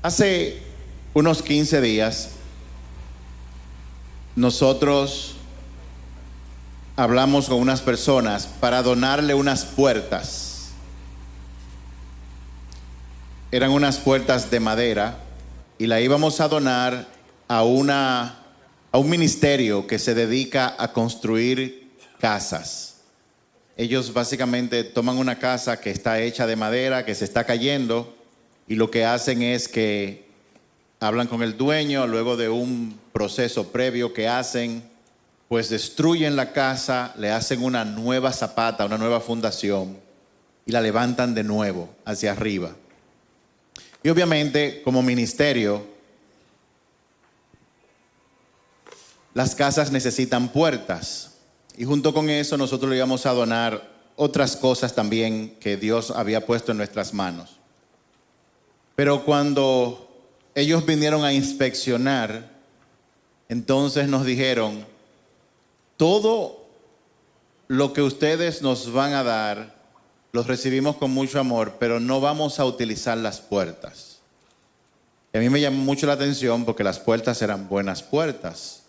Hace unos 15 días nosotros hablamos con unas personas para donarle unas puertas. Eran unas puertas de madera y la íbamos a donar a un ministerio que se dedica a construir casas. Ellos básicamente toman una casa que está hecha de madera, que se está cayendo, y lo que hacen es que hablan con el dueño, luego de un proceso previo que hacen, pues destruyen la casa, le hacen una nueva zapata, una nueva fundación, y la levantan de nuevo hacia arriba. Y obviamente, como ministerio, las casas necesitan puertas. Y junto con eso nosotros le íbamos a donar otras cosas también que Dios había puesto en nuestras manos. Pero cuando ellos vinieron a inspeccionar, entonces nos dijeron: todo lo que ustedes nos van a dar, los recibimos con mucho amor, pero no vamos a utilizar las puertas. Y a mí me llamó mucho la atención porque las puertas eran buenas puertas.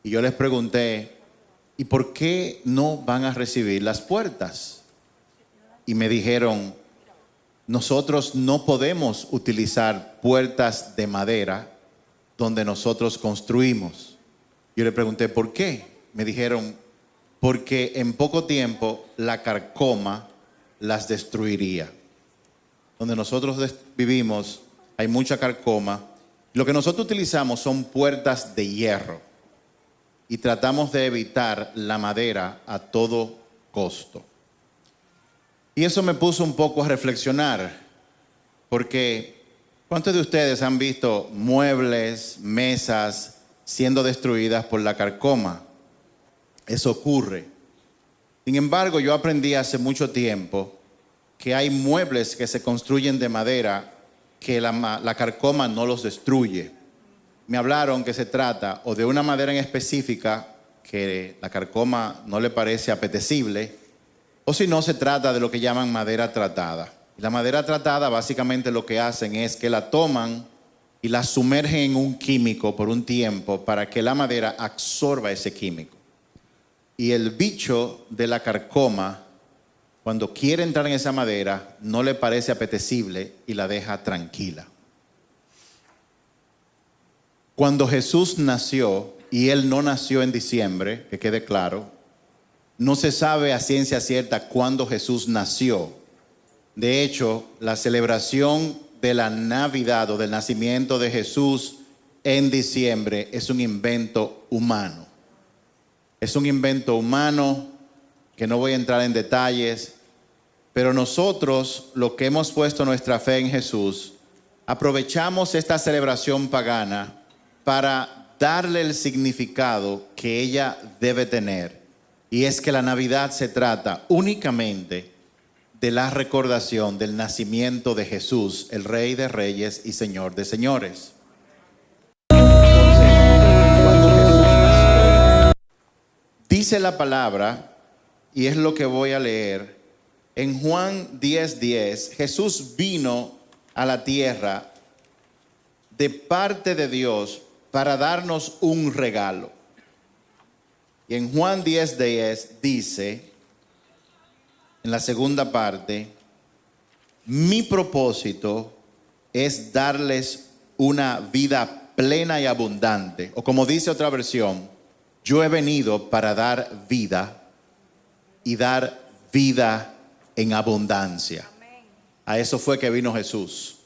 Y yo les pregunté: ¿y por qué no van a recibir las puertas? Y me dijeron: nosotros no podemos utilizar puertas de madera donde nosotros construimos. Yo le pregunté: ¿por qué? Me dijeron: porque en poco tiempo la carcoma las destruiría. Donde nosotros vivimos hay mucha carcoma. Lo que nosotros utilizamos son puertas de hierro y tratamos de evitar la madera a todo costo. Y eso me puso un poco a reflexionar, porque ¿cuántos de ustedes han visto muebles, mesas siendo destruidas por la carcoma? Eso ocurre. Sin embargo, yo aprendí hace mucho tiempo que hay muebles que se construyen de madera que la carcoma no los destruye. Me hablaron que se trata o de una madera en específica que la carcoma no le parece apetecible, o si no, se trata de lo que llaman madera tratada. Y la madera tratada básicamente lo que hacen es que la toman y la sumergen en un químico por un tiempo para que la madera absorba ese químico. Y el bicho de la carcoma, cuando quiere entrar en esa madera, no le parece apetecible y la deja tranquila. Cuando Jesús nació, y Él no nació en diciembre, que quede claro, no se sabe a ciencia cierta cuándo Jesús nació. De hecho, la celebración de la Navidad o del nacimiento de Jesús en diciembre es un invento humano. Es un invento humano que no voy a entrar en detalles, pero nosotros, lo que hemos puesto nuestra fe en Jesús, aprovechamos esta celebración pagana para darle el significado que ella debe tener. Y es que la Navidad se trata únicamente de la recordación del nacimiento de Jesús, el Rey de Reyes y Señor de Señores. Entonces, cuando Jesús nació, dice la palabra, y es lo que voy a leer, en Juan 10:10, Jesús vino a la tierra de parte de Dios para darnos un regalo. Y en Juan 10:10 dice, en la segunda parte: mi propósito es darles una vida plena y abundante. O como dice otra versión, yo he venido para dar vida y dar vida en abundancia. A eso fue que vino Jesús.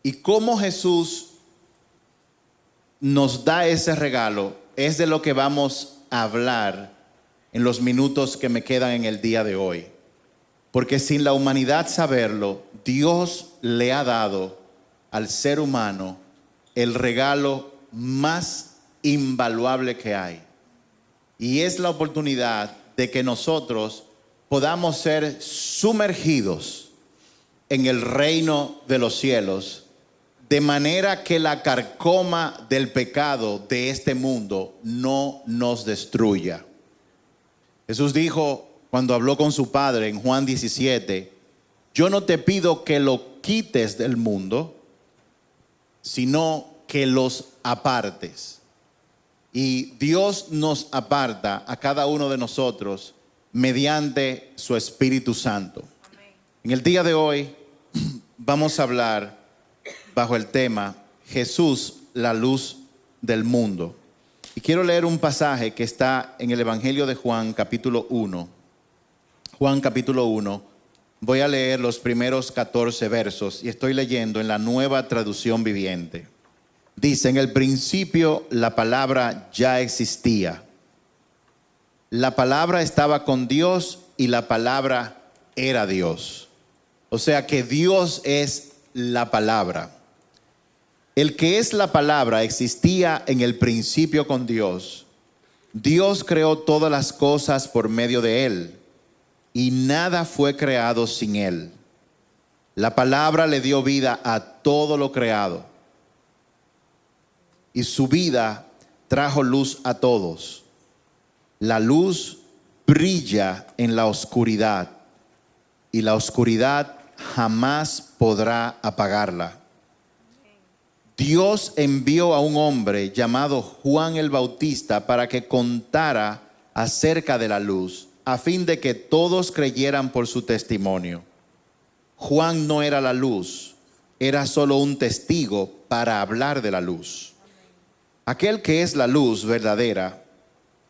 Y cómo Jesús nos da ese regalo es de lo que vamos a hablar en los minutos que me quedan en el día de hoy. Porque sin la humanidad saberlo, Dios le ha dado al ser humano el regalo más invaluable que hay. Y es la oportunidad de que nosotros podamos ser sumergidos en el reino de los cielos, de manera que la carcoma del pecado de este mundo no nos destruya. Jesús dijo, cuando habló con su Padre en Juan 17, yo no te pido que lo quites del mundo, sino que los apartes. Y Dios nos aparta a cada uno de nosotros mediante su Espíritu Santo. Amén. En el día de hoy vamos a hablar bajo el tema Jesús, la luz del mundo. Y quiero leer un pasaje que está en el Evangelio de Juan, capítulo 1. Juan, capítulo 1. Voy a leer los primeros 14 versos y estoy leyendo en la Nueva Traducción Viviente. Dice, en el principio la palabra ya existía. La palabra estaba con Dios y la palabra era Dios. O sea que Dios es la palabra. El que es la palabra existía en el principio con Dios. Dios creó todas las cosas por medio de él y nada fue creado sin él. La palabra le dio vida a todo lo creado. Y su vida trajo luz a todos. La luz brilla en la oscuridad y la oscuridad jamás podrá apagarla. Dios envió a un hombre llamado Juan el Bautista para que contara acerca de la luz, a fin de que todos creyeran por su testimonio. Juan no era la luz, era solo un testigo para hablar de la luz. Aquel que es la luz verdadera,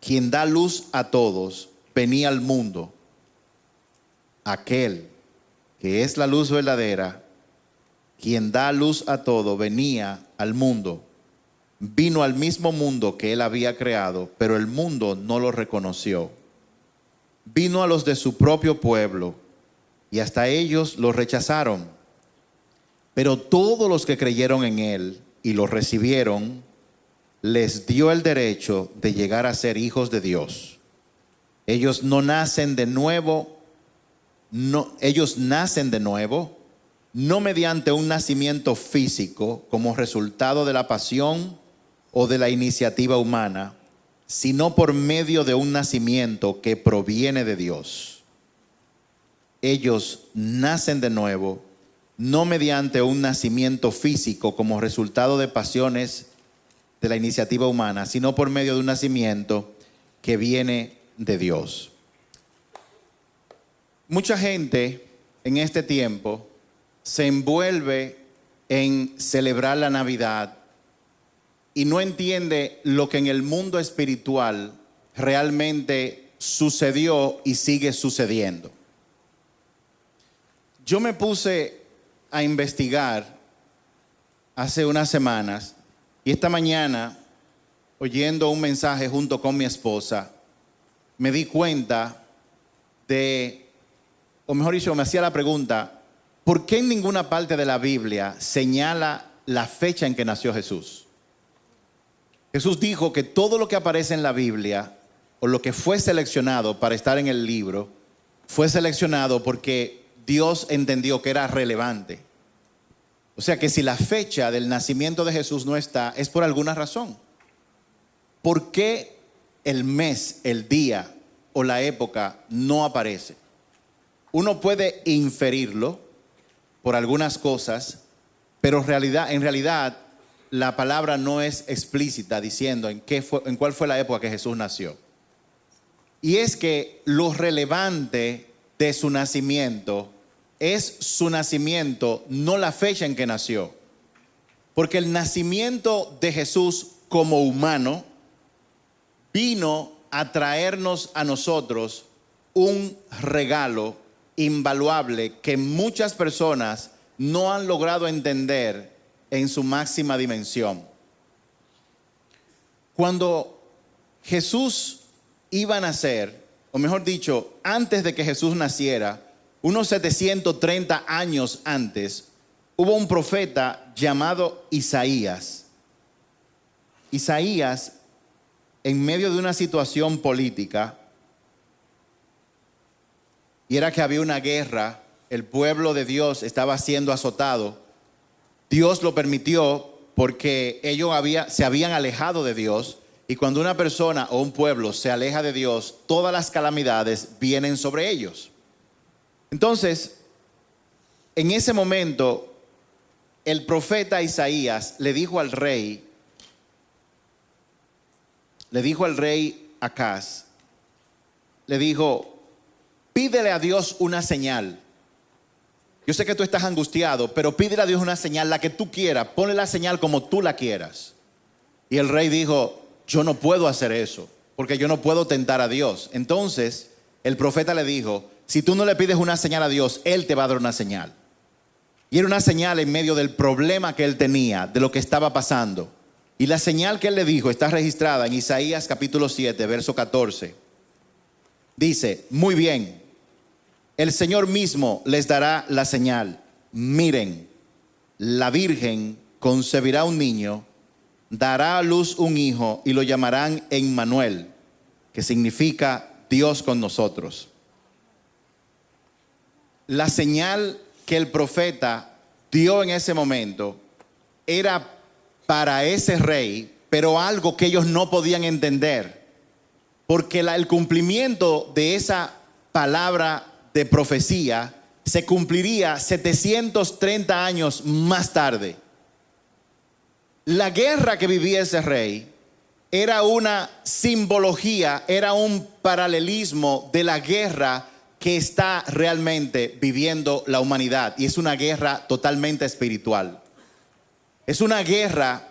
quien da luz a todos, venía al mundo. Aquel que es la luz verdadera, quien da luz a todo, venía al mundo. Vino al mismo mundo que él había creado, pero el mundo no lo reconoció. Vino a los de su propio pueblo y hasta ellos lo rechazaron. Pero todos los que creyeron en él y lo recibieron, les dio el derecho de llegar a ser hijos de Dios. Ellos no nacen de nuevo, ellos nacen de nuevo, no mediante un nacimiento físico como resultado de la pasión o de la iniciativa humana, sino por medio de un nacimiento que proviene de Dios. Ellos nacen de nuevo, no mediante un nacimiento físico como resultado de pasiones de la iniciativa humana, sino por medio de un nacimiento que viene de Dios. Mucha gente en este tiempo se envuelve en celebrar la Navidad y no entiende lo que en el mundo espiritual realmente sucedió y sigue sucediendo. Yo me puse a investigar hace unas semanas y esta mañana, oyendo un mensaje junto con mi esposa, me di cuenta o mejor dicho, me hacía la pregunta, ¿por qué en ninguna parte de la Biblia señala la fecha en que nació Jesús? Jesús dijo que todo lo que aparece en la Biblia, o lo que fue seleccionado para estar en el libro, fue seleccionado porque Dios entendió que era relevante. O sea que si la fecha del nacimiento de Jesús no está, es por alguna razón. ¿Por qué el mes, el día o la época no aparece? Uno puede inferirlo por algunas cosas, pero en realidad la palabra no es explícita diciendo en cuál fue la época que Jesús nació. Y es que lo relevante de su nacimiento es su nacimiento, no la fecha en que nació. Porque el nacimiento de Jesús como humano vino a traernos a nosotros un regalo invaluable que muchas personas no han logrado entender en su máxima dimensión. Cuando Jesús iba a nacer, o mejor dicho, antes de que Jesús naciera, unos 730 años antes, hubo un profeta llamado Isaías. Isaías, en medio de una situación política, y era que había una guerra, el pueblo de Dios estaba siendo azotado. Dios lo permitió porque ellos se habían alejado de Dios, y cuando una persona o un pueblo se aleja de Dios, todas las calamidades vienen sobre ellos. Entonces, en ese momento, el profeta Isaías le dijo al rey Acaz, le dijo, pídele a Dios una señal. Yo sé que tú estás angustiado, pero pídele a Dios una señal, la que tú quieras, ponle la señal como tú la quieras. Y el rey dijo, yo no puedo hacer eso, porque yo no puedo tentar a Dios. Entonces, el profeta le dijo, si tú no le pides una señal a Dios, Él te va a dar una señal. Y era una señal en medio del problema que él tenía, de lo que estaba pasando. Y la señal que él le dijo está registrada en Isaías capítulo 7, verso 14. Dice, muy bien, el Señor mismo les dará la señal. Miren, la Virgen concebirá un niño, dará a luz un hijo y lo llamarán Emmanuel, que significa Dios con nosotros. La señal que el profeta dio en ese momento era para ese rey, pero algo que ellos no podían entender, porque el cumplimiento de esa palabra de profecía se cumpliría 730 años más tarde. La guerra que vivía ese rey era una simbología, era un paralelismo de la guerra que está realmente viviendo la humanidad, y es una guerra totalmente espiritual. Es una guerra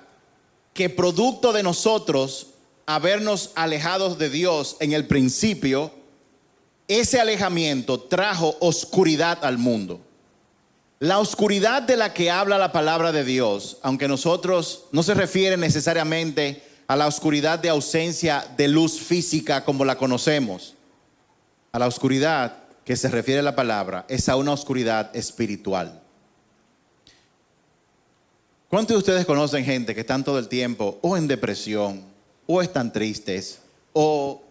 que producto de nosotros habernos alejados de Dios en el principio, ese alejamiento trajo oscuridad al mundo. La oscuridad de la que habla la palabra de Dios, aunque nosotros no se refiere necesariamente a la oscuridad de ausencia de luz física como la conocemos, a la oscuridad que se refiere a la palabra es a una oscuridad espiritual. ¿Cuántos de ustedes conocen gente que están todo el tiempo o en depresión, o están tristes, o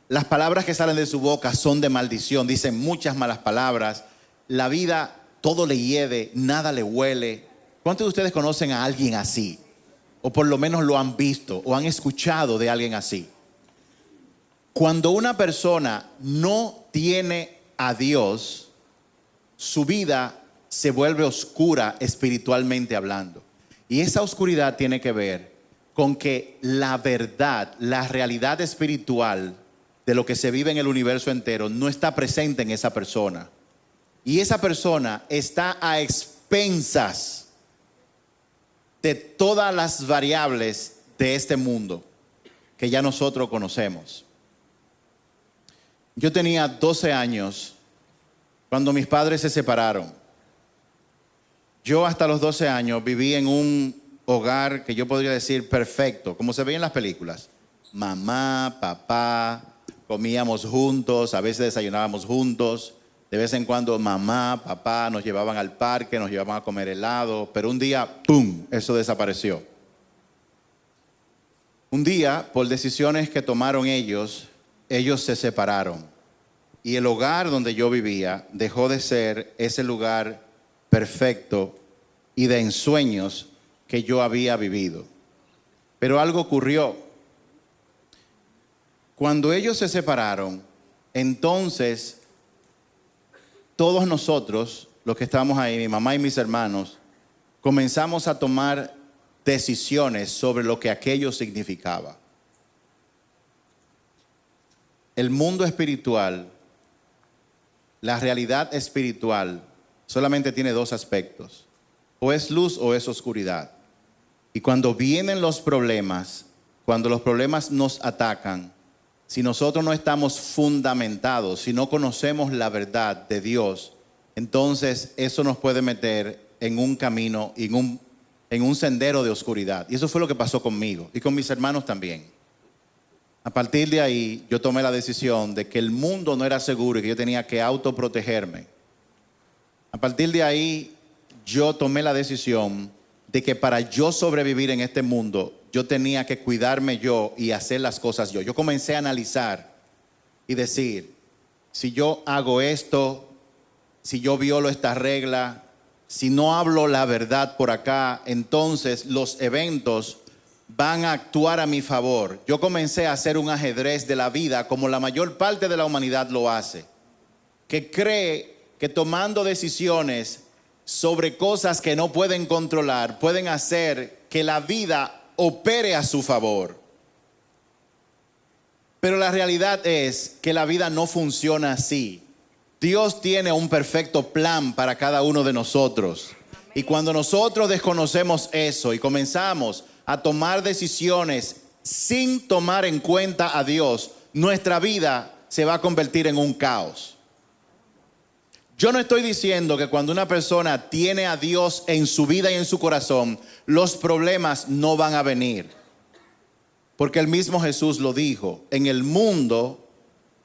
las palabras que salen de su boca son de maldición, dicen muchas malas palabras, la vida todo le hiede, nada le huele? ¿Cuántos de ustedes conocen a alguien así? O por lo menos lo han visto o han escuchado de alguien así. Cuando una persona no tiene a Dios, su vida se vuelve oscura espiritualmente hablando. Y esa oscuridad tiene que ver con que la verdad, la realidad espiritual de lo que se vive en el universo entero no está presente en esa persona. Y esa persona está a expensas de todas las variables de este mundo que ya nosotros conocemos. Yo tenía 12 años cuando mis padres se separaron. Yo hasta los 12 años viví en un hogar que yo podría decir perfecto, como se ve en las películas. Mamá, papá, comíamos juntos, a veces desayunábamos juntos. De vez en cuando mamá, papá nos llevaban al parque, nos llevaban a comer helado, pero un día, ¡pum!, eso desapareció. Un día, por decisiones que tomaron ellos se separaron. Y el hogar donde yo vivía dejó de ser ese lugar perfecto y de ensueños que yo había vivido. Pero algo ocurrió. Cuando ellos se separaron, entonces todos nosotros, los que estábamos ahí, mi mamá y mis hermanos, comenzamos a tomar decisiones sobre lo que aquello significaba. El mundo espiritual, la realidad espiritual, solamente tiene dos aspectos: o es luz o es oscuridad. Y cuando vienen los problemas, cuando los problemas nos atacan, si nosotros no estamos fundamentados, si no conocemos la verdad de Dios, entonces eso nos puede meter en un camino, en un sendero de oscuridad. Y eso fue lo que pasó conmigo y con mis hermanos también. A partir de ahí, yo tomé la decisión de que el mundo no era seguro y que yo tenía que autoprotegerme. A partir de ahí, yo tomé la decisión de que para yo sobrevivir en este mundo, yo tenía que cuidarme yo y hacer las cosas yo. Yo comencé a analizar y decir, si yo hago esto, si yo violo esta regla, si no hablo la verdad por acá, entonces los eventos van a actuar a mi favor. Yo comencé a hacer un ajedrez de la vida como la mayor parte de la humanidad lo hace, que cree que tomando decisiones sobre cosas que no pueden controlar, pueden hacer que la vida opere a su favor. Pero la realidad es que la vida no funciona así. Dios tiene un perfecto plan para cada uno de nosotros. Y cuando nosotros desconocemos eso y comenzamos a tomar decisiones sin tomar en cuenta a Dios, nuestra vida se va a convertir en un caos. Yo no estoy diciendo que cuando una persona tiene a Dios en su vida y en su corazón, los problemas no van a venir. Porque el mismo Jesús lo dijo, en el mundo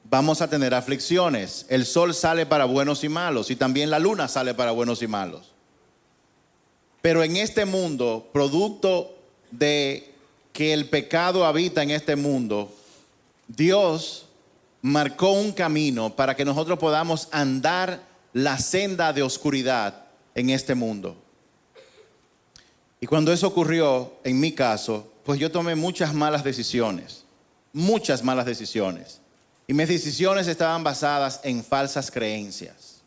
vamos a tener aflicciones. El sol sale para buenos y malos y también la luna sale para buenos y malos. Pero en este mundo, producto de que el pecado habita en este mundo, Dios marcó un camino para que nosotros podamos andar la senda de oscuridad en este mundo. Y cuando eso ocurrió, en mi caso, pues yo tomé muchas malas decisiones. Y mis decisiones estaban basadas en falsas creencias.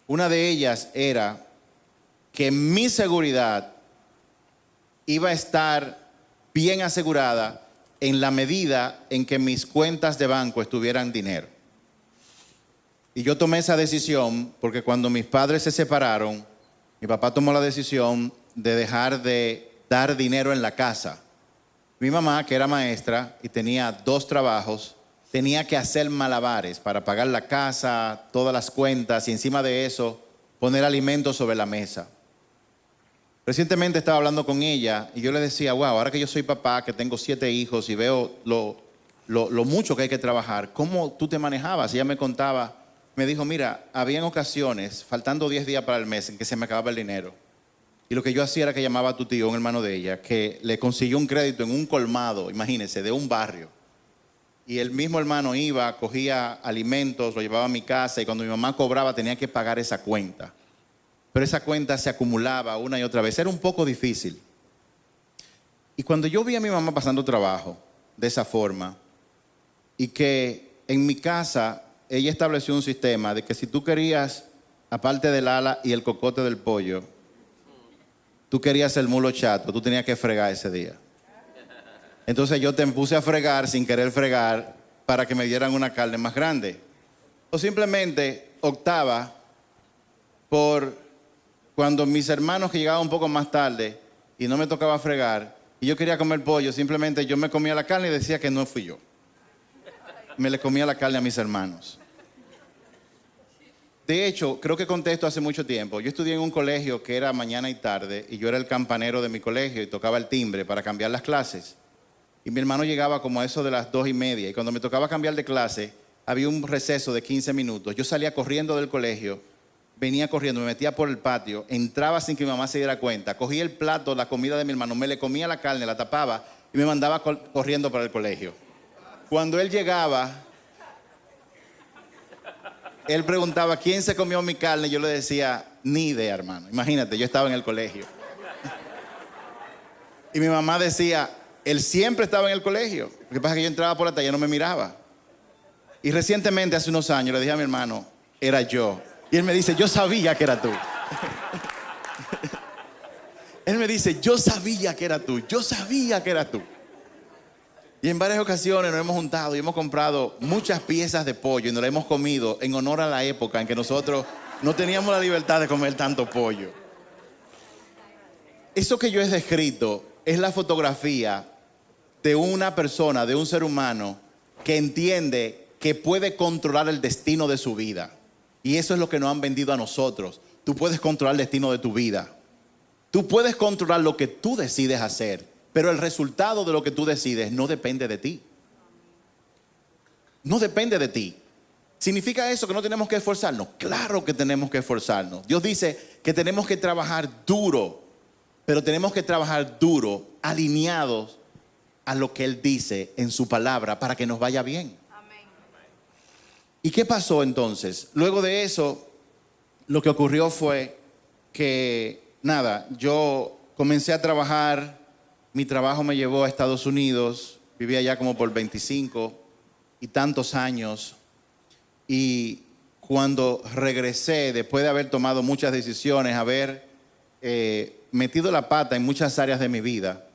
Una de ellas era que mi seguridad iba a estar bien asegurada en la medida en que mis cuentas de banco estuvieran dinero. Y yo tomé esa decisión porque cuando mis padres se separaron, mi papá tomó la decisión de dejar de dar dinero en la casa. Mi mamá, que era maestra y tenía 2 trabajos, tenía que hacer malabares para pagar la casa, todas las cuentas y encima de eso poner alimentos sobre la mesa. Recientemente estaba hablando con ella y yo le decía, wow, ahora que yo soy papá, que tengo 7 hijos y veo lo mucho que hay que trabajar, ¿cómo tú te manejabas? Y ella me contaba, me dijo, mira, habían ocasiones, faltando 10 días para el mes, en que se me acababa el dinero. Y lo que yo hacía era que llamaba a tu tío, un hermano de ella, que le consiguió un crédito en un colmado, imagínense, de un barrio. Y el mismo hermano iba, cogía alimentos, lo llevaba a mi casa y cuando mi mamá cobraba tenía que pagar esa cuenta. Pero esa cuenta se acumulaba una y otra vez. Era un poco difícil. Y cuando yo vi a mi mamá pasando trabajo de esa forma y que en mi casa ella estableció un sistema de que si tú querías, aparte del ala y el cocote del pollo, tú querías el mulo chato, tú tenías que fregar ese día. Entonces yo te puse a fregar sin querer fregar para que me dieran una carne más grande. O simplemente optaba por cuando mis hermanos que llegaban un poco más tarde y no me tocaba fregar y yo quería comer pollo, simplemente yo me comía la carne y decía que no fui yo. Me le comía la carne a mis hermanos. De hecho, creo que conté esto hace mucho tiempo. Yo estudié en un colegio que era mañana y tarde y yo era el campanero de mi colegio y tocaba el timbre para cambiar las clases. Y mi hermano llegaba como a eso de las 2:30 y cuando me tocaba cambiar de clase había un receso de 15 minutos. Yo salía corriendo del colegio, venía corriendo, me metía por el patio, entraba sin que mi mamá se diera cuenta, cogía el plato, la comida de mi hermano, me le comía la carne, la tapaba y me mandaba corriendo para el colegio. Cuando él llegaba, él preguntaba, ¿quién se comió mi carne? Yo le decía, ni idea, hermano. Imagínate, yo estaba en el colegio. Y mi mamá decía, él siempre estaba en el colegio. Lo que pasa es que yo entraba por la tarde y no me miraba. Y recientemente, hace unos años, le dije a mi hermano, era yo. Y él me dice, yo sabía que era tú. Él me dice, yo sabía que era tú, yo sabía que era tú. Y en varias ocasiones nos hemos juntado y hemos comprado muchas piezas de pollo y nos las hemos comido en honor a la época en que nosotros no teníamos la libertad de comer tanto pollo. Eso que yo he descrito es la fotografía de una persona, de un ser humano que entiende que puede controlar el destino de su vida. Y eso es lo que nos han vendido a nosotros. Tú puedes controlar el destino de tu vida. Tú puedes controlar lo que tú decides hacer, pero el resultado de lo que tú decides no depende de ti. No depende de ti. ¿Significa eso que no tenemos que esforzarnos? Claro que tenemos que esforzarnos. Dios dice que tenemos que trabajar duro, pero tenemos que trabajar duro alineados a lo que Él dice en su palabra para que nos vaya bien. ¿Y qué pasó entonces? Luego de eso, lo que ocurrió fue que, yo comencé a trabajar, mi trabajo me llevó a Estados Unidos, viví allá como por 25 y tantos años. Y cuando regresé, después de haber tomado muchas decisiones, haber metido la pata en muchas áreas de mi vida,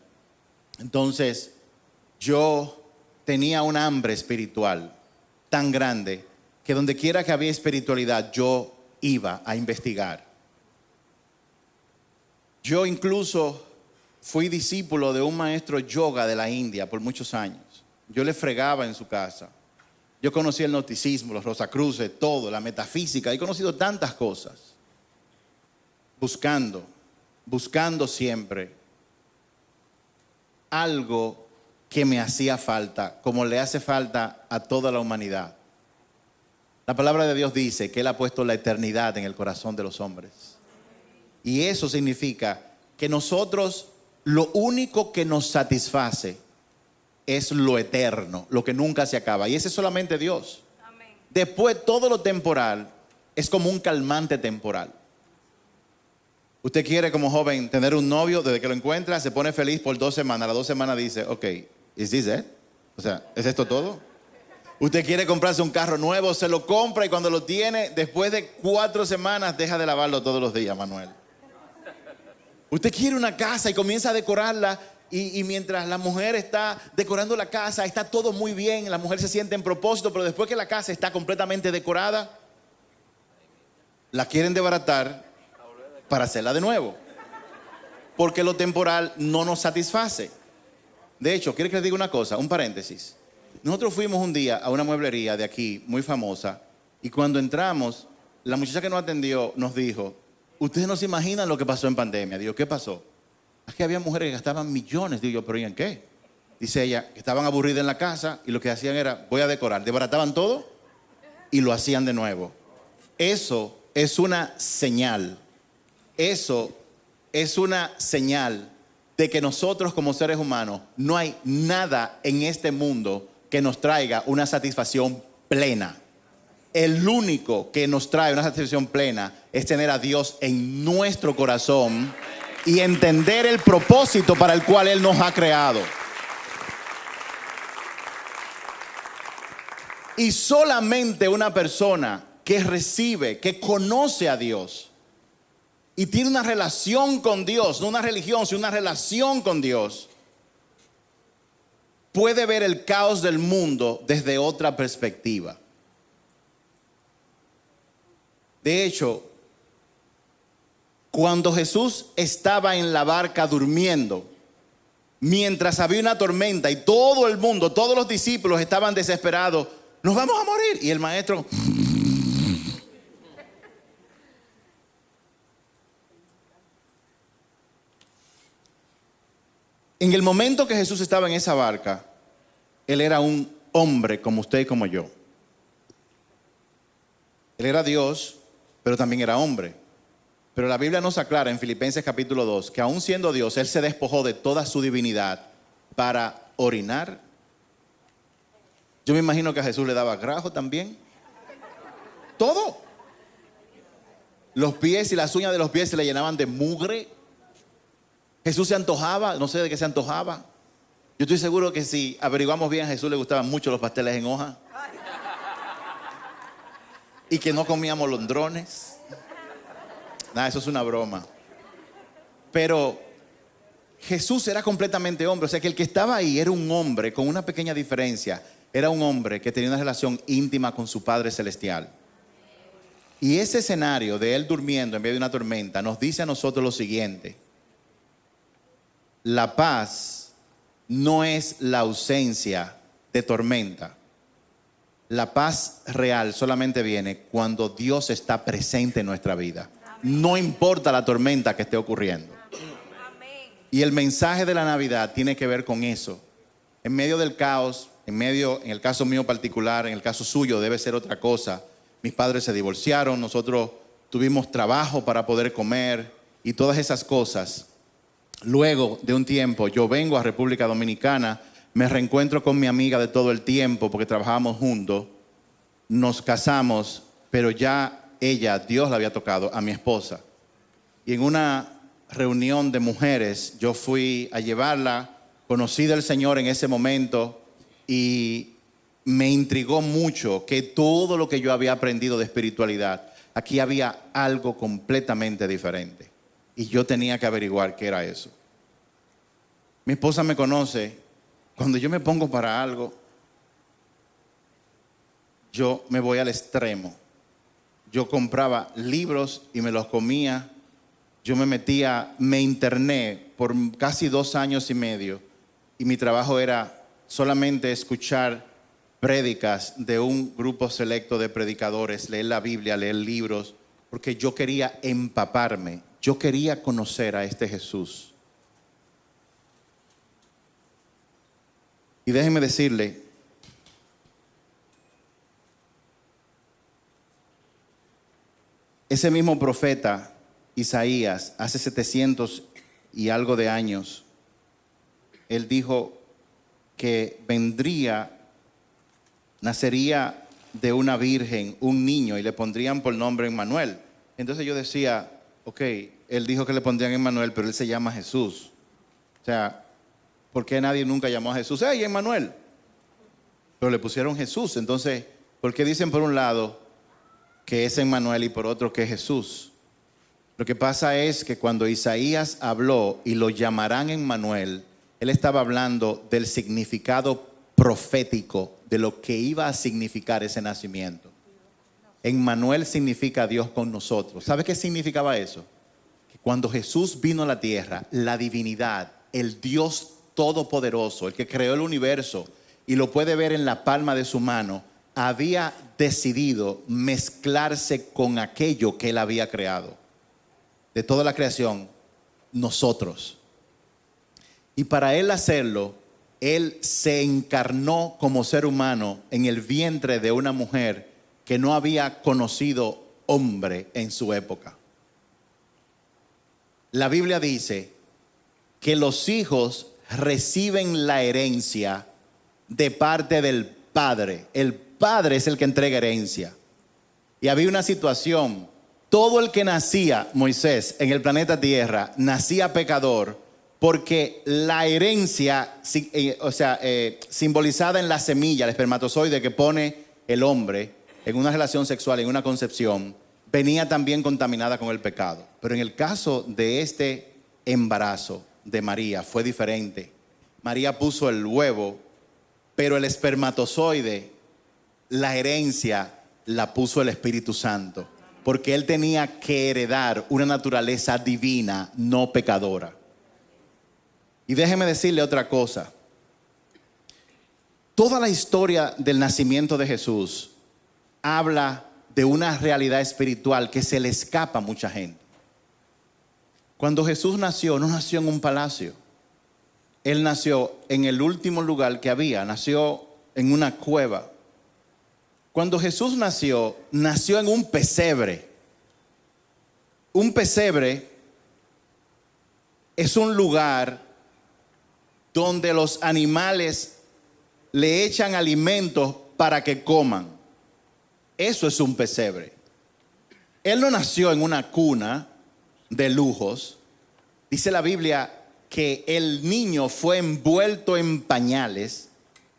entonces yo tenía un hambre espiritual tan grande que donde quiera que había espiritualidad yo iba a investigar. Yo incluso fui discípulo de un maestro yoga de la India por muchos años. Yo le fregaba en su casa. Yo conocí el gnosticismo, los rosacruces, todo, la metafísica. He conocido tantas cosas. Buscando siempre algo que me hacía falta, como le hace falta a toda la humanidad. La palabra de Dios dice que Él ha puesto la eternidad en el corazón de los hombres. Y eso significa que nosotros, lo único que nos satisface es lo eterno, lo que nunca se acaba. Y ese es solamente Dios. Amén. Después, todo lo temporal es como un calmante temporal. Usted quiere como joven tener un novio, desde que lo encuentra se pone feliz por 2 semanas. A las 2 semanas dice, ok, ¿is this it? O sea, ¿es esto todo? Usted quiere comprarse un carro nuevo, se lo compra y cuando lo tiene, después de 4 semanas deja de lavarlo todos los días, Manuel. Usted quiere una casa y comienza a decorarla y mientras la mujer está decorando la casa, está todo muy bien, la mujer se siente en propósito, pero después que la casa está completamente decorada, la quieren desbaratar para hacerla de nuevo. Porque lo temporal no nos satisface. De hecho, quiero que les diga una cosa, un paréntesis. Nosotros fuimos un día a una mueblería de aquí, muy famosa, y cuando entramos, la muchacha que nos atendió nos dijo, ustedes no se imaginan lo que pasó en pandemia. Digo, ¿qué pasó? Es que había mujeres que gastaban millones. Digo yo, ¿pero y en qué? Dice ella, que estaban aburridas en la casa y lo que hacían era, voy a decorar. Desbarataban todo y lo hacían de nuevo. Eso es una señal. Eso es una señal de que nosotros como seres humanos no hay nada en este mundo que nos traiga una satisfacción plena. El único que nos trae una satisfacción plena es tener a Dios en nuestro corazón y entender el propósito para el cual Él nos ha creado. Y solamente una persona que recibe, que conoce a Dios y tiene una relación con Dios, no una religión, sino una relación con Dios, puede ver el caos del mundo desde otra perspectiva. De hecho, cuando Jesús estaba en la barca durmiendo, mientras había una tormenta y todo el mundo, todos los discípulos estaban desesperados, nos vamos a morir. Y el maestro... En el momento que Jesús estaba en esa barca, Él era un hombre como usted y como yo. Él era Dios, pero también era hombre. Pero la Biblia nos aclara en Filipenses capítulo 2 que aún siendo Dios, Él se despojó de toda su divinidad para orinar. Yo me imagino que a Jesús le daba grajo también. Todo. Los pies y las uñas de los pies se le llenaban de mugre. Jesús se antojaba, no sé de qué se antojaba. Yo estoy seguro que si averiguamos bien, a Jesús le gustaban mucho los pasteles en hoja. Y que no comíamos molondrones. Nada, eso es una broma. Pero Jesús era completamente hombre. O sea que el que estaba ahí era un hombre con una pequeña diferencia. Era un hombre que tenía una relación íntima con su Padre Celestial. Y ese escenario de Él durmiendo en medio de una tormenta nos dice a nosotros lo siguiente. La paz no es la ausencia de tormenta. La paz real solamente viene cuando Dios está presente en nuestra vida. No importa la tormenta que esté ocurriendo. Y el mensaje de la Navidad tiene que ver con eso. En medio del caos, en el caso mío particular, en el caso suyo debe ser otra cosa. Mis padres se divorciaron, nosotros tuvimos trabajo para poder comer y todas esas cosas. Luego de un tiempo yo vengo a República Dominicana, me reencuentro con mi amiga de todo el tiempo porque trabajábamos juntos, nos casamos, pero ya Dios la había tocado a mi esposa. Y en una reunión de mujeres yo fui a llevarla, conocí del Señor en ese momento y me intrigó mucho que todo lo que yo había aprendido de espiritualidad, aquí había algo completamente diferente. Y yo tenía que averiguar qué era eso. Mi esposa me conoce. Cuando yo me pongo para algo, yo me voy al extremo. Yo compraba libros y me los comía. Yo me interné por casi 2 años y medio. Y mi trabajo era solamente escuchar prédicas de un grupo selecto de predicadores, leer la Biblia, leer libros, porque yo quería empaparme, yo quería conocer a este Jesús. Y déjenme decirle, ese mismo profeta Isaías, hace 700 y algo de años, él dijo que nacería de una virgen, un niño, y le pondrían por nombre Emmanuel. Entonces yo decía, ok, él dijo que le pondrían Emmanuel, pero él se llama Jesús. O sea, ¿por qué nadie nunca llamó a Jesús? ¡Hey, Emmanuel! Pero le pusieron Jesús. Entonces, ¿por qué dicen por un lado que es Emmanuel y por otro que es Jesús? Lo que pasa es que cuando Isaías habló y lo llamarán Emmanuel, él estaba hablando del significado profético de lo que iba a significar ese nacimiento. Emmanuel significa Dios con nosotros. ¿Sabe qué significaba eso? Que cuando Jesús vino a la tierra, la divinidad, el Dios todopoderoso, el que creó el universo y lo puede ver en la palma de su mano, había decidido mezclarse con aquello que él había creado. De toda la creación, nosotros. Y para él hacerlo, él se encarnó como ser humano en el vientre de una mujer que no había conocido hombre en su época. La Biblia dice que los hijos reciben la herencia de parte del padre. El padre es el que entrega herencia. Y había una situación. Todo el que nacía, Moisés, en el planeta Tierra, nacía pecador porque la herencia, simbolizada en la semilla, el espermatozoide que pone el hombre en una relación sexual, en una concepción, venía también contaminada con el pecado. Pero en el caso de este embarazo de María fue diferente. María puso el huevo, pero el espermatozoide, la herencia, la puso el Espíritu Santo. Porque él tenía que heredar una naturaleza divina, no pecadora. Y déjeme decirle otra cosa. Toda la historia del nacimiento de Jesús habla de una realidad espiritual que se le escapa a mucha gente. Cuando Jesús nació, no nació en un palacio. Él nació en el último lugar que había, nació en una cueva. Cuando Jesús nació, nació en un pesebre. Un pesebre es un lugar donde los animales le echan alimentos para que coman. Eso es un pesebre. Él no nació en una cuna de lujos. Dice la Biblia que el niño fue envuelto en pañales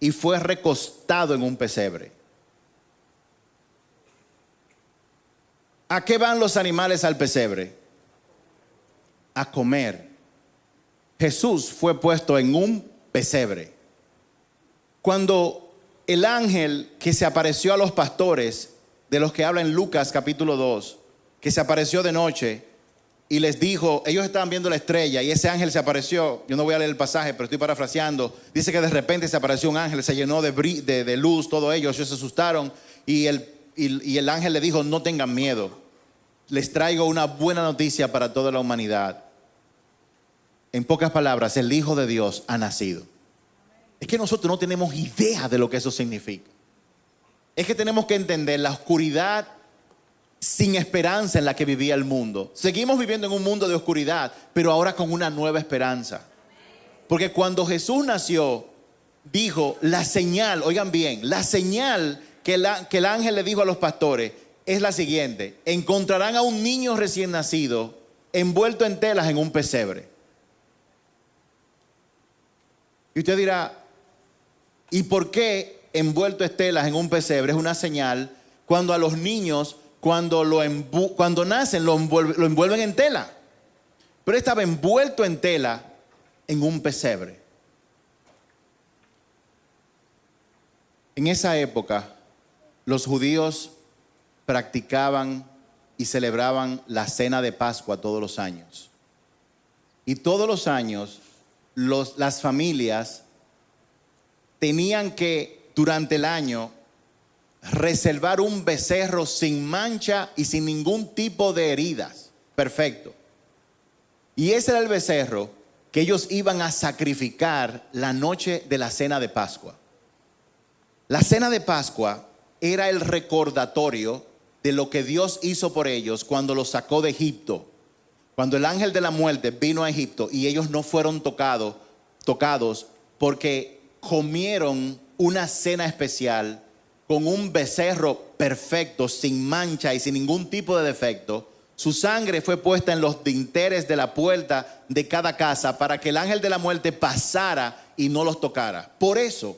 y fue recostado en un pesebre. ¿A qué van los animales al pesebre? A comer. Jesús fue puesto en un pesebre. Cuando el ángel que se apareció a los pastores, de los que habla en Lucas capítulo 2, que se apareció de noche y les dijo, ellos estaban viendo la estrella y ese ángel se apareció, yo no voy a leer el pasaje, pero estoy parafraseando, dice que de repente se apareció un ángel, se llenó de luz, todos ellos se asustaron y el ángel le dijo, no tengan miedo, les traigo una buena noticia para toda la humanidad. En pocas palabras, el Hijo de Dios ha nacido. Es que nosotros no tenemos idea de lo que eso significa. Es que tenemos que entender la oscuridad sin esperanza en la que vivía el mundo. Seguimos viviendo en un mundo de oscuridad, pero ahora con una nueva esperanza. Porque cuando Jesús nació, dijo la señal, oigan bien, la señal que el ángel le dijo a los pastores es la siguiente: encontrarán a un niño recién nacido envuelto en telas en un pesebre. Y usted dirá, ¿y por qué envuelto estelas en un pesebre es una señal cuando a los niños, cuando nacen, lo envuelven en tela. Pero estaba envuelto en tela en un pesebre. En esa época, los judíos practicaban y celebraban la cena de Pascua todos los años. Y todos los años, las familias tenían que, durante el año, reservar un becerro sin mancha y sin ningún tipo de heridas. Perfecto. Y ese era el becerro que ellos iban a sacrificar la noche de la cena de Pascua. La cena de Pascua era el recordatorio de lo que Dios hizo por ellos cuando los sacó de Egipto. Cuando el ángel de la muerte vino a Egipto y ellos no fueron tocados porque comieron una cena especial con un becerro perfecto, sin mancha y sin ningún tipo de defecto. Su sangre fue puesta en los dinteles de la puerta de cada casa para que el ángel de la muerte pasara y no los tocara. Por eso,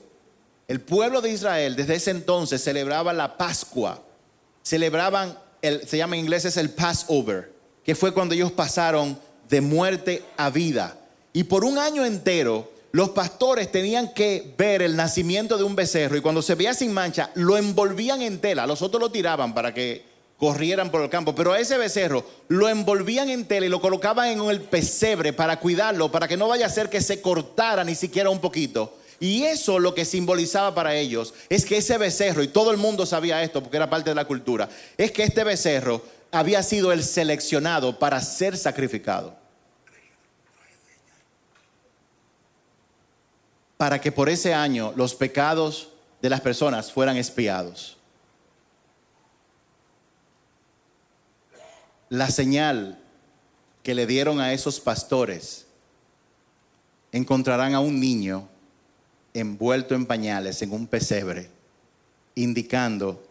el pueblo de Israel desde ese entonces celebraba la Pascua. Celebraban, se llama en inglés es el Passover, que fue cuando ellos pasaron de muerte a vida. Y por un año entero, los pastores tenían que ver el nacimiento de un becerro y cuando se veía sin mancha, lo envolvían en tela. Los otros lo tiraban para que corrieran por el campo, pero a ese becerro lo envolvían en tela y lo colocaban en el pesebre para cuidarlo, para que no vaya a ser que se cortara ni siquiera un poquito. Y eso lo que simbolizaba para ellos es que ese becerro, y todo el mundo sabía esto porque era parte de la cultura, es que este becerro había sido el seleccionado para ser sacrificado. Para que por ese año los pecados de las personas fueran expiados. La señal que le dieron a esos pastores, encontrarán a un niño envuelto en pañales en un pesebre, indicando: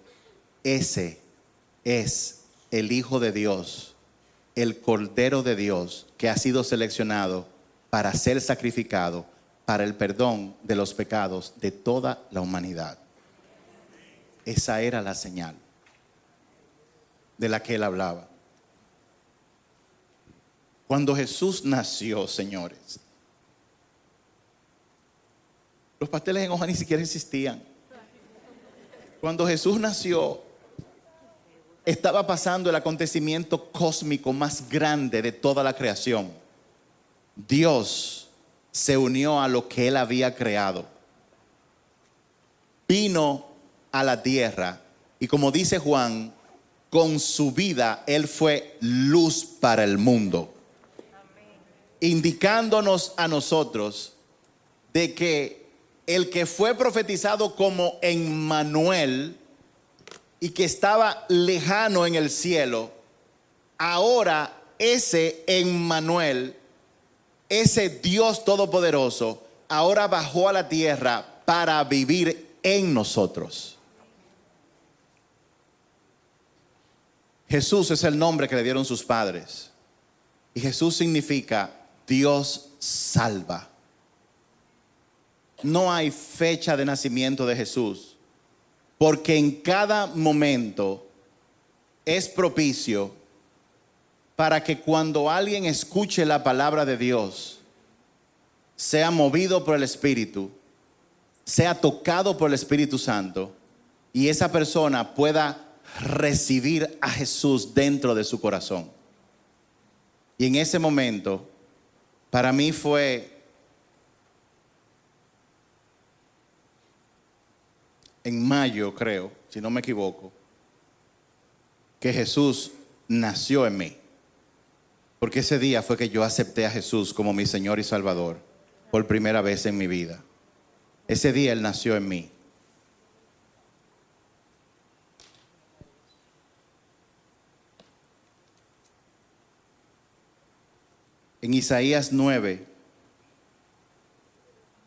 ese es el Hijo de Dios, el Cordero de Dios que ha sido seleccionado para ser sacrificado para el perdón de los pecados de toda la humanidad. Esa era la señal de la que él hablaba. Cuando Jesús nació, señores, los pasteles en hoja ni siquiera existían. Cuando Jesús nació, estaba pasando el acontecimiento cósmico más grande de toda la creación. Dios se unió a lo que Él había creado. Vino a la tierra y, como dice Juan, con su vida Él fue luz para el mundo. Indicándonos a nosotros de que el que fue profetizado como Emmanuel y que estaba lejano en el cielo, ahora ese Emmanuel, ese Dios todopoderoso, ahora bajó a la tierra para vivir en nosotros. Jesús es el nombre que le dieron sus padres. Y Jesús significa Dios salva. No hay fecha de nacimiento de Jesús, porque en cada momento es propicio para que cuando alguien escuche la palabra de Dios, sea movido por el Espíritu, sea tocado por el Espíritu Santo, y esa persona pueda recibir a Jesús dentro de su corazón. Y en ese momento, para mí fue en mayo, creo, si no me equivoco, que Jesús nació en mí. Porque ese día fue que yo acepté a Jesús como mi Señor y Salvador por primera vez en mi vida. Ese día Él nació en mí. En Isaías 9,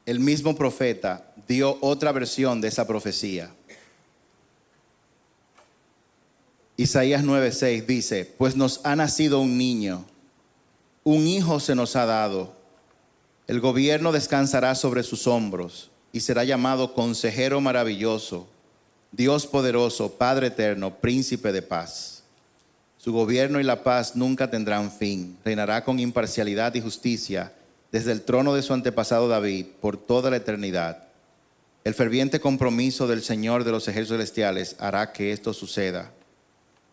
el mismo profeta dio otra versión de esa profecía. Isaías 9:6 dice: pues nos ha nacido un niño, un hijo se nos ha dado, el gobierno descansará sobre sus hombros, y será llamado Consejero Maravilloso, Dios Poderoso, Padre Eterno, Príncipe de Paz. Su gobierno y la paz nunca tendrán fin. Reinará con imparcialidad y justicia desde el trono de su antepasado David por toda la eternidad. El ferviente compromiso del Señor de los ejércitos celestiales hará que esto suceda.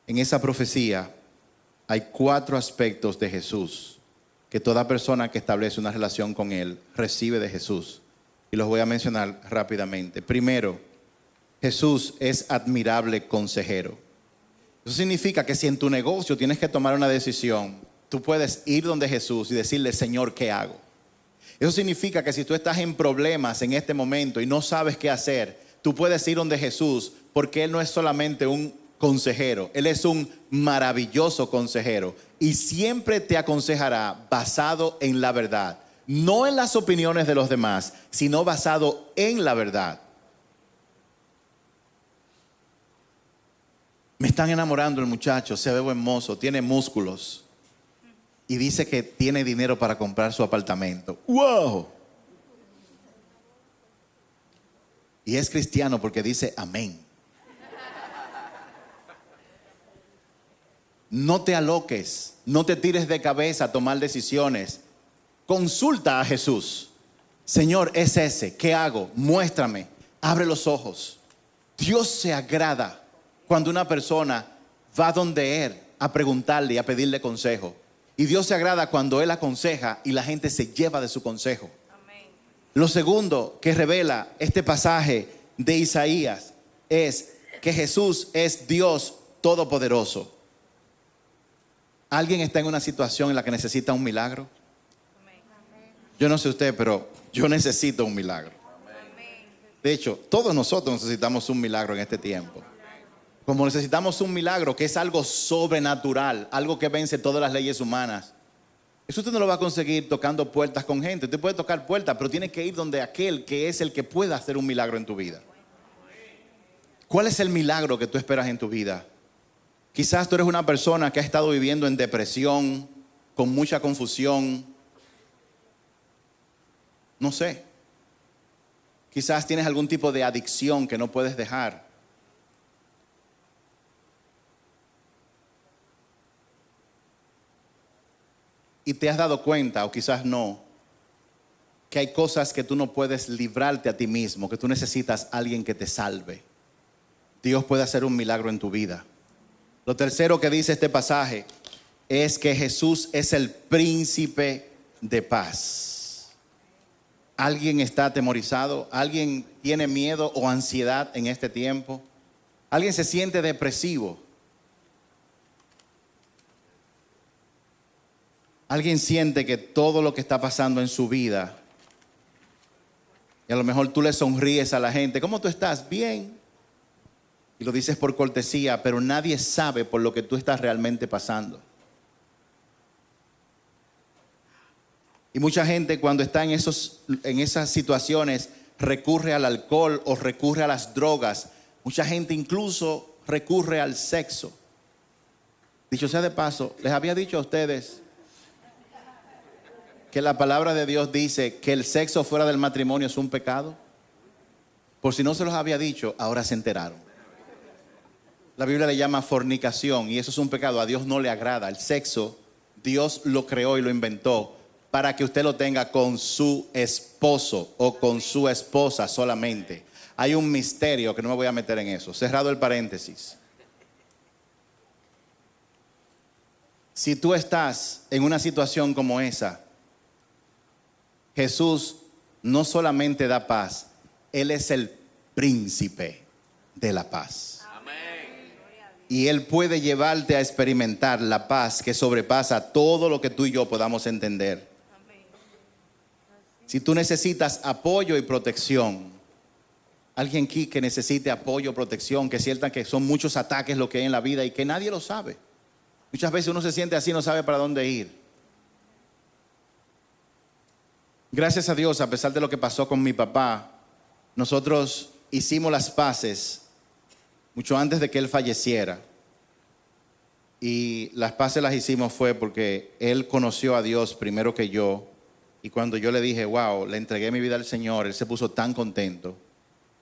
En esa profecía hay 4 aspectos de Jesús que toda persona que establece una relación con Él recibe de Jesús. Y los voy a mencionar rápidamente. Primero, Jesús es admirable consejero. Eso significa que si en tu negocio tienes que tomar una decisión, tú puedes ir donde Jesús y decirle: Señor, ¿qué hago? Eso significa que si tú estás en problemas en este momento y no sabes qué hacer, tú puedes ir donde Jesús, porque Él no es solamente un consejero, Él es un maravilloso consejero y siempre te aconsejará basado en la verdad, no en las opiniones de los demás, sino basado en la verdad. Me están enamorando el muchacho, se ve buen mozo, tiene músculos y dice que tiene dinero para comprar su apartamento. ¡Wow! Y es cristiano porque dice amén. No te aloques, no te tires de cabeza a tomar decisiones. Consulta a Jesús. Señor, es ese, ¿qué hago? Muéstrame, abre los ojos. Dios se agrada cuando una persona va donde Él a preguntarle y a pedirle consejo. Y Dios se agrada cuando Él aconseja y la gente se lleva de su consejo. Amén. Lo segundo que revela este pasaje de Isaías es que Jesús es Dios todopoderoso. ¿Alguien está en una situación en la que necesita un milagro? Yo no sé usted, pero yo necesito un milagro. De hecho, todos nosotros necesitamos un milagro en este tiempo. Como necesitamos un milagro que es algo sobrenatural, algo que vence todas las leyes humanas. Eso usted no lo va a conseguir tocando puertas con gente. Usted puede tocar puertas, pero tiene que ir donde aquel que es el que pueda hacer un milagro en tu vida. ¿Cuál es el milagro que tú esperas en tu vida? Quizás tú eres una persona que ha estado viviendo en depresión, con mucha confusión. No sé. Quizás tienes algún tipo de adicción que no puedes dejar. Y te has dado cuenta, o quizás no, que hay cosas que tú no puedes librarte a ti mismo, que tú necesitas a alguien que te salve. Dios puede hacer un milagro en tu vida. Lo tercero que dice este pasaje es que Jesús es el príncipe de paz. ¿Alguien está atemorizado? ¿Alguien tiene miedo o ansiedad en este tiempo? ¿Alguien se siente depresivo? ¿Alguien siente que todo lo que está pasando en su vida, y a lo mejor tú le sonríes a la gente, ¿cómo tú estás? Bien. Y lo dices por cortesía, pero nadie sabe por lo que tú estás realmente pasando. Y mucha gente cuando está en esas situaciones recurre al alcohol o recurre a las drogas. Mucha gente incluso recurre al sexo. Dicho sea de paso, les había dicho a ustedes que la palabra de Dios dice que el sexo fuera del matrimonio es un pecado. Por si no se los había dicho, ahora se enteraron. La Biblia le llama fornicación y eso es un pecado. A Dios no le agrada. El sexo, Dios lo creó y lo inventó para que usted lo tenga con su esposo o con su esposa solamente. Hay un misterio que no me voy a meter en eso. Cerrado el paréntesis. Si tú estás en una situación como esa, Jesús no solamente da paz, Él es el príncipe de la paz. Y Él puede llevarte a experimentar la paz que sobrepasa todo lo que tú y yo podamos entender. Si tú necesitas apoyo y protección, alguien aquí que necesite apoyo o protección, que sientan que son muchos ataques lo que hay en la vida y que nadie lo sabe. Muchas veces uno se siente así y no sabe para dónde ir. Gracias a Dios, a pesar de lo que pasó con mi papá, nosotros hicimos las paces mucho antes de que él falleciera. Y las paces las hicimos fue porque él conoció a Dios primero que yo. Y cuando yo le dije, wow, le entregué mi vida al Señor, Él se puso tan contento.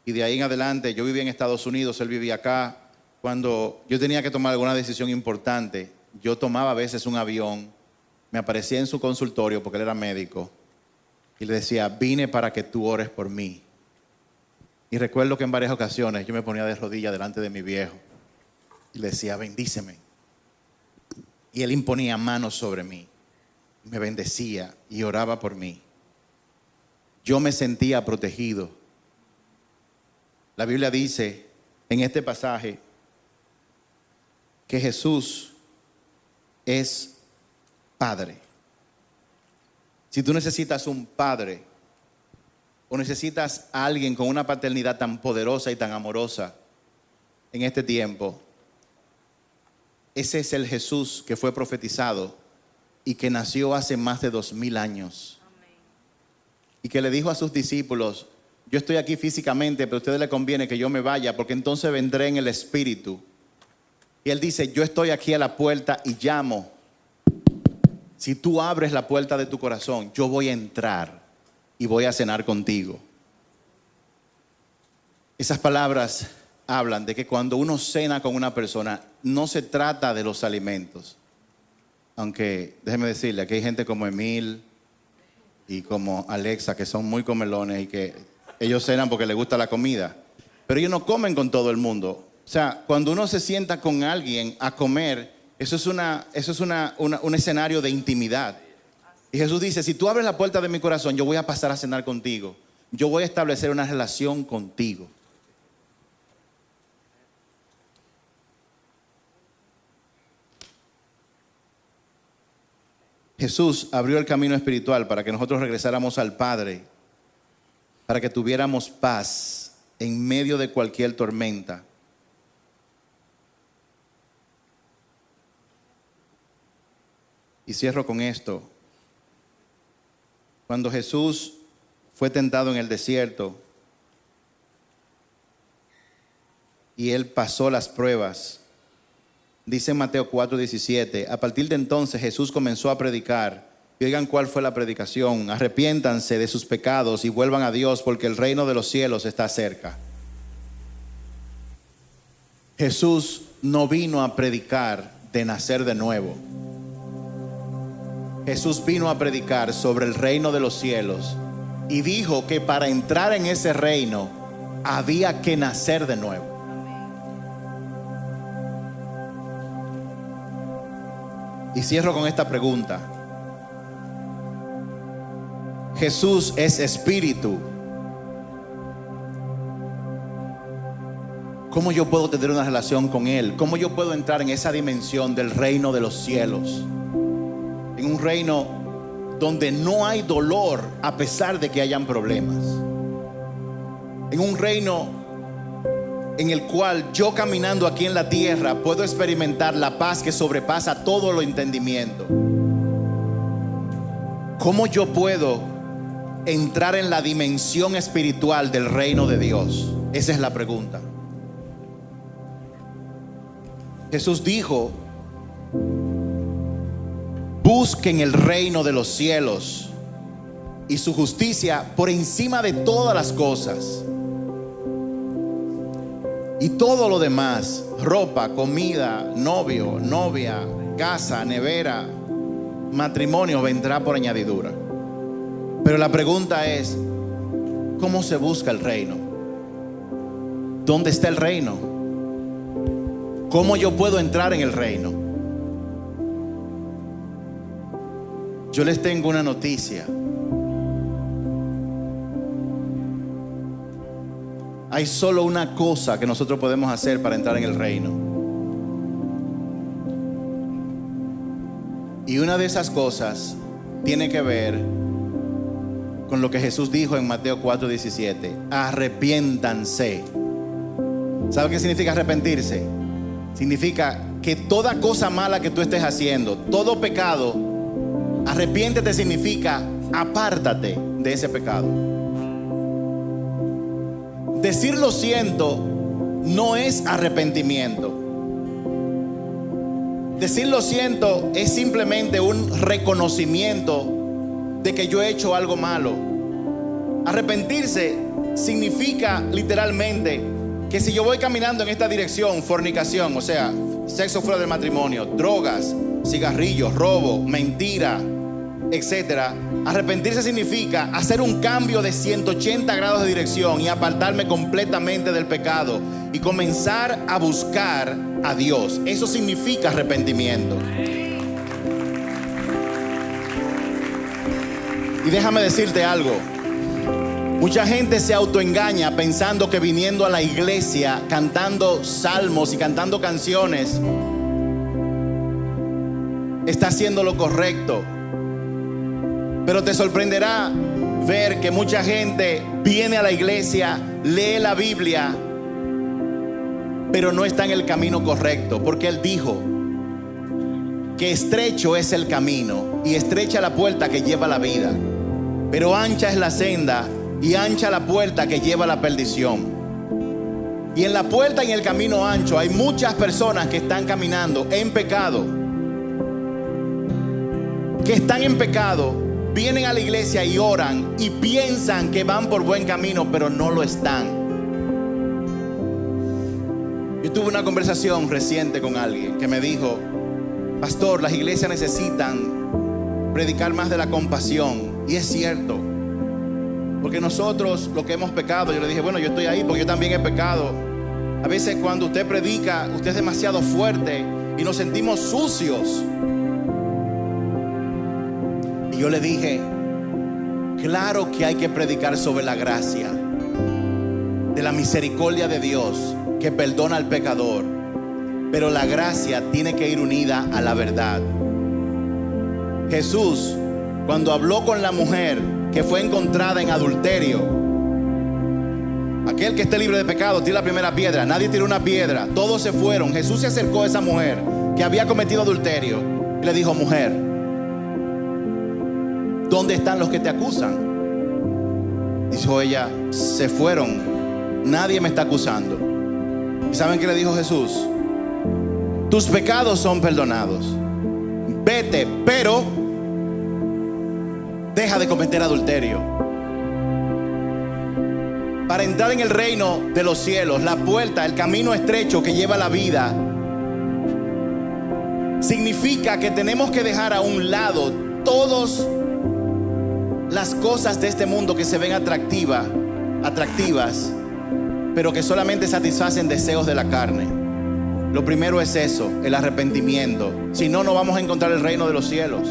Y de ahí en adelante, yo vivía en Estados Unidos, Él vivía acá. Cuando yo tenía que tomar alguna decisión importante, yo tomaba a veces un avión, me aparecía en su consultorio porque él era médico y le decía, vine para que tú ores por mí. Y recuerdo que en varias ocasiones yo me ponía de rodillas delante de mi viejo y le decía, bendíceme. Y él imponía manos sobre mí, me bendecía y oraba por mí. Yo me sentía protegido. La Biblia dice en este pasaje que Jesús es Padre. Si tú necesitas un padre o necesitas a alguien con una paternidad tan poderosa y tan amorosa en este tiempo, ese es el Jesús que fue profetizado y que nació hace más de 2000 años. Y que le dijo a sus discípulos, yo estoy aquí físicamente, pero a ustedes les conviene que yo me vaya porque entonces vendré en el Espíritu. Y Él dice, yo estoy aquí a la puerta y llamo. Si tú abres la puerta de tu corazón, yo voy a entrar y voy a cenar contigo. Esas palabras hablan de que cuando uno cena con una persona, no se trata de los alimentos. Aunque, déjeme decirle, aquí hay gente como Emil y como Alexa que son muy comelones y que ellos cenan porque les gusta la comida. Pero ellos no comen con todo el mundo. O sea, cuando uno se sienta con alguien a comer, eso es un escenario de intimidad. Y Jesús dice, si tú abres la puerta de mi corazón, yo voy a pasar a cenar contigo. Yo voy a establecer una relación contigo. Jesús abrió el camino espiritual para que nosotros regresáramos al Padre, para que tuviéramos paz en medio de cualquier tormenta. Y cierro con esto. Cuando Jesús fue tentado en el desierto y Él pasó las pruebas, dice en Mateo 4:17, a partir de entonces Jesús comenzó a predicar. Y oigan cuál fue la predicación: arrepiéntanse de sus pecados y vuelvan a Dios porque el reino de los cielos está cerca. Jesús no vino a predicar de nacer de nuevo. Jesús vino a predicar sobre el reino de los cielos y dijo que para entrar en ese reino había que nacer de nuevo. Y cierro con esta pregunta. Jesús es espíritu. ¿Cómo yo puedo tener una relación con Él? ¿Cómo yo puedo entrar en esa dimensión del reino de los cielos? En un reino donde no hay dolor a pesar de que hayan problemas. En un reino en el cual yo caminando aquí en la tierra puedo experimentar la paz que sobrepasa todo lo entendimiento. ¿Cómo yo puedo entrar en la dimensión espiritual del reino de Dios? Esa es la pregunta. Jesús dijo: busquen el reino de los cielos y su justicia por encima de todas las cosas. Y todo lo demás, ropa, comida, novio, novia, casa, nevera, matrimonio, vendrá por añadidura. Pero la pregunta es, ¿cómo se busca el reino? ¿Dónde está el reino? ¿Cómo yo puedo entrar en el reino? Yo les tengo una noticia. Hay solo una cosa que nosotros podemos hacer para entrar en el reino. Y una de esas cosas tiene que ver con lo que Jesús dijo en Mateo 4:17. Arrepiéntanse. ¿Sabe qué significa arrepentirse? Significa que toda cosa mala que tú estés haciendo, todo pecado, arrepiéntete significa apártate de ese pecado. Decir lo siento no es arrepentimiento. Decir lo siento es simplemente un reconocimiento de que yo he hecho algo malo. Arrepentirse significa literalmente que si yo voy caminando en esta dirección, fornicación, o sea, sexo fuera del matrimonio, drogas, cigarrillos, robo, mentira, etcétera, arrepentirse significa hacer un cambio de 180 grados de dirección y apartarme completamente del pecado y comenzar a buscar a Dios. Eso significa arrepentimiento. Y déjame decirte algo. Mucha gente se autoengaña pensando que viniendo a la iglesia, cantando salmos y cantando canciones, está haciendo lo correcto. Pero te sorprenderá ver que mucha gente viene a la iglesia, lee la Biblia, pero no está en el camino correcto, porque Él dijo que estrecho es el camino y estrecha la puerta que lleva a la vida, pero ancha es la senda y ancha la puerta que lleva a la perdición. Y en la puerta y en el camino ancho hay muchas personas que están caminando en pecado, que están en pecado, vienen a la iglesia y oran y piensan que van por buen camino, pero no lo están. Yo tuve una conversación reciente con alguien que me dijo: pastor, las iglesias necesitan predicar más de la compasión. Y es cierto, porque nosotros, lo que hemos pecado, yo le dije, bueno, yo estoy ahí porque yo también he pecado. A veces cuando usted predica, usted es demasiado fuerte y nos sentimos sucios. Y yo le dije, claro que hay que predicar sobre la gracia, de la misericordia de Dios que perdona al pecador, pero la gracia tiene que ir unida a la verdad. Jesús, cuando habló con la mujer que fue encontrada en adulterio, aquel que esté libre de pecado tira la primera piedra. Nadie tiró una piedra, todos se fueron. Jesús se acercó a esa mujer que había cometido adulterio y le dijo: mujer, ¿dónde están los que te acusan? Dijo ella: se fueron, nadie me está acusando. ¿Y saben qué le dijo Jesús? Tus pecados son perdonados, vete, pero deja de cometer adulterio. Para entrar en el reino de los cielos, la puerta, el camino estrecho que lleva a la vida, significa que tenemos que dejar a un lado todas las cosas de este mundo que se ven atractivas, pero que solamente satisfacen deseos de la carne. Lo primero es eso, el arrepentimiento. Si no, no vamos a encontrar el reino de los cielos.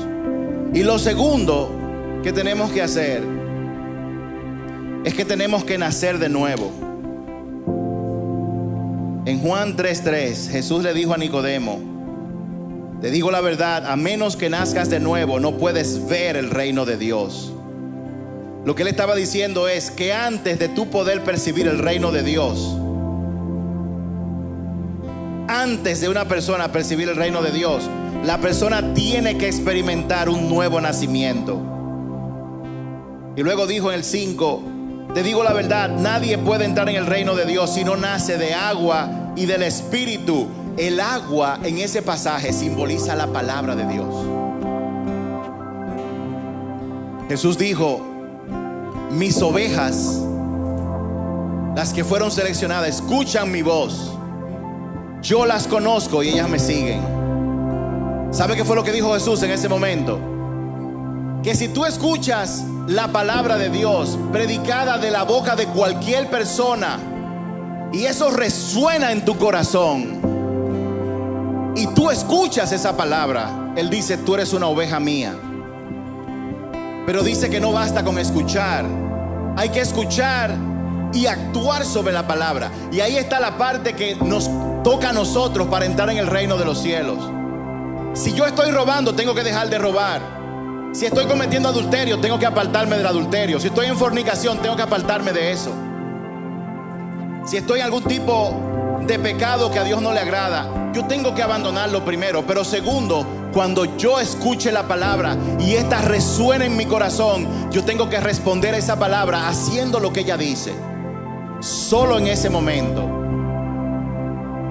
Y lo segundo que tenemos que hacer es que tenemos que nacer de nuevo. En Juan 3:3, Jesús le dijo a Nicodemo: te digo la verdad, a menos que nazcas de nuevo, no puedes ver el reino de Dios. Lo que él estaba diciendo es que antes de tú poder percibir el reino de Dios, antes de una persona percibir el reino de Dios, la persona tiene que experimentar un nuevo nacimiento. Y luego dijo en el 5: te digo la verdad, nadie puede entrar en el reino de Dios si no nace de agua y del Espíritu. El agua en ese pasaje simboliza la palabra de Dios. Jesús dijo: mis ovejas, las que fueron seleccionadas, escuchan mi voz. Yo las conozco y ellas me siguen. ¿Sabe qué fue lo que dijo Jesús en ese momento? Que si tú escuchas la palabra de Dios predicada de la boca de cualquier persona y eso resuena en tu corazón y tú escuchas esa palabra, Él dice: tú eres una oveja mía. Pero dice que no basta con escuchar, hay que escuchar y actuar sobre la palabra. Y ahí está la parte que nos toca a nosotros para entrar en el reino de los cielos. Si yo estoy robando, tengo que dejar de robar. Si estoy cometiendo adulterio, tengo que apartarme del adulterio. Si estoy en fornicación, tengo que apartarme de eso. Si estoy en algún tipo de pecado que a Dios no le agrada, yo tengo que abandonarlo primero. Pero segundo, cuando yo escuche la palabra y esta resuene en mi corazón, yo tengo que responder a esa palabra haciendo lo que ella dice. Solo en ese momento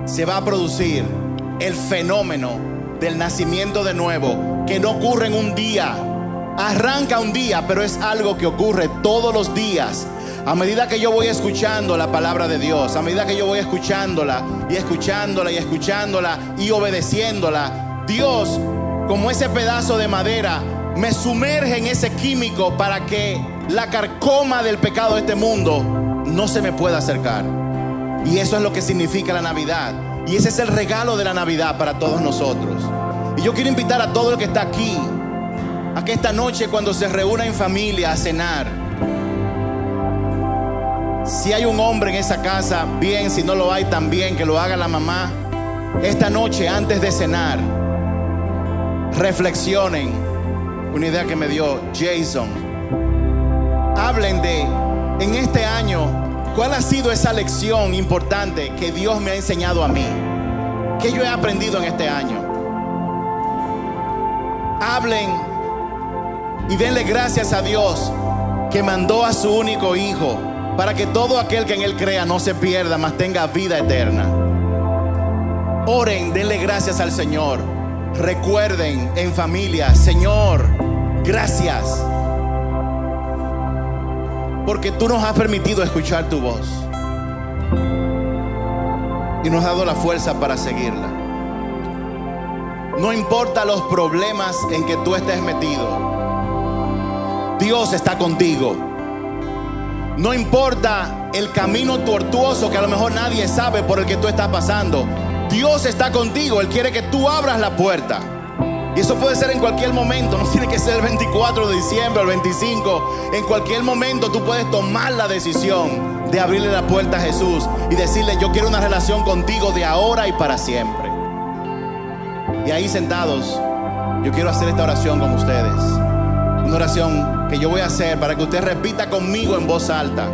se va a producir el fenómeno del nacimiento de nuevo, que no ocurre en un día, arranca un día, pero es algo que ocurre todos los días. A medida que yo voy escuchando la palabra de Dios, a medida que yo voy escuchándola y escuchándola y escuchándola y obedeciéndola, Dios, como ese pedazo de madera, me sumerge en ese químico para que la carcoma del pecado de este mundo no se me pueda acercar. Y eso es lo que significa la Navidad. Y ese es el regalo de la Navidad para todos nosotros. Y yo quiero invitar a todo el que está aquí a que esta noche, cuando se reúna en familia a cenar, si hay un hombre en esa casa, bien; si no lo hay, también que lo haga la mamá. Esta noche, antes de cenar, reflexionen. Una idea que me dio Jason. Hablen de, en este año, ¿cuál ha sido esa lección importante que Dios me ha enseñado a mí? ¿Qué yo he aprendido en este año? Hablen y denle gracias a Dios que mandó a su único hijo para que todo aquel que en él crea no se pierda, mas tenga vida eterna. Oren, denle gracias al Señor. Recuerden en familia: Señor, gracias, porque tú nos has permitido escuchar tu voz y nos has dado la fuerza para seguirla. No importa los problemas en que tú estés metido, Dios está contigo. No importa el camino tortuoso que a lo mejor nadie sabe por el que tú estás pasando, Dios está contigo. Él quiere que tú abras la puerta. Y eso puede ser en cualquier momento. No tiene que ser el 24 de diciembre o el 25. En cualquier momento tú puedes tomar la decisión de abrirle la puerta a Jesús y decirle: yo quiero una relación contigo de ahora y para siempre. Y ahí sentados, yo quiero hacer esta oración con ustedes. Una oración que yo voy a hacer para que usted repita conmigo en voz alta.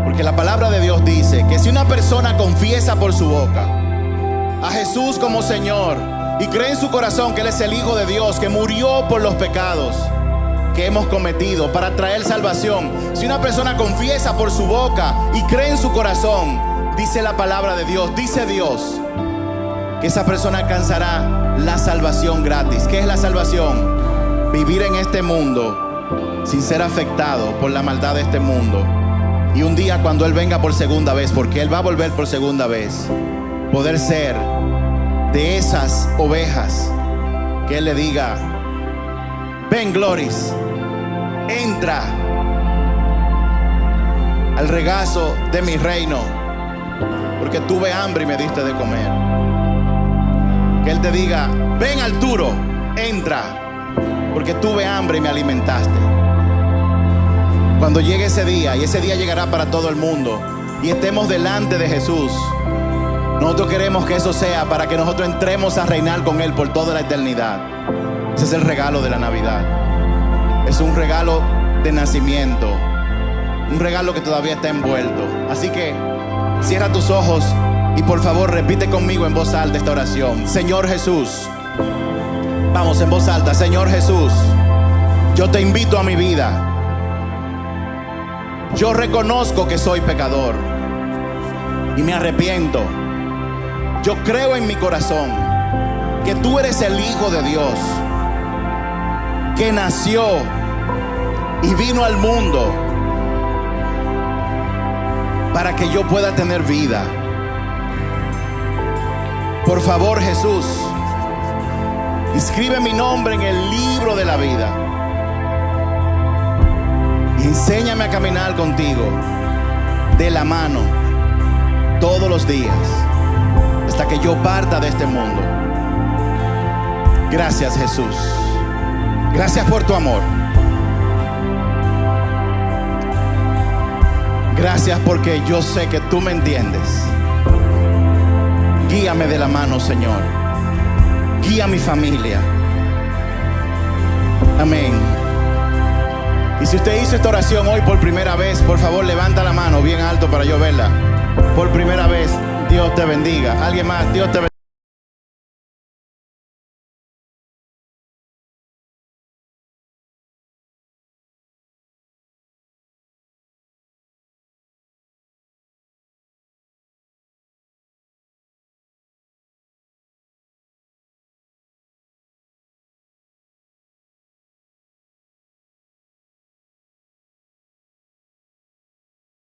Porque la palabra de Dios dice que si una persona confiesa por su boca a Jesús como Señor y cree en su corazón que Él es el Hijo de Dios, que murió por los pecados que hemos cometido para traer salvación, si una persona confiesa por su boca y cree en su corazón, dice la palabra de Dios, dice Dios, que esa persona alcanzará la salvación gratis. ¿Qué es la salvación? Vivir en este mundo sin ser afectado por la maldad de este mundo. Y un día, cuando Él venga por segunda vez, porque Él va a volver por segunda vez, poder ser de esas ovejas que Él le diga: ven, Gloris, entra al regazo de mi reino, porque tuve hambre y me diste de comer. Que Él te diga: ven, Arturo, entra, porque tuve hambre y me alimentaste. Cuando llegue ese día, y ese día llegará para todo el mundo, y estemos delante de Jesús, nosotros queremos que eso sea para que nosotros entremos a reinar con Él por toda la eternidad. Ese es el regalo de la Navidad. Es un regalo de nacimiento, un regalo que todavía está envuelto. Así que cierra tus ojos y por favor repite conmigo en voz alta esta oración. Señor Jesús, vamos en voz alta. Señor Jesús, yo te invito a mi vida. Yo reconozco que soy pecador y me arrepiento. Yo creo en mi corazón que tú eres el Hijo de Dios, que nació y vino al mundo para que yo pueda tener vida. Por favor, Jesús, escribe mi nombre en el libro de la vida y enséñame a caminar contigo de la mano todos los días hasta que yo parta de este mundo. Gracias, Jesús. Gracias por tu amor. Gracias porque yo sé que tú me entiendes. Guíame de la mano, Señor. Guía a mi familia. Amén. Y si usted hizo esta oración hoy por primera vez, por favor levanta la mano bien alto para yo verla. Por primera vez, Dios te bendiga. Alguien más, Dios te bendiga.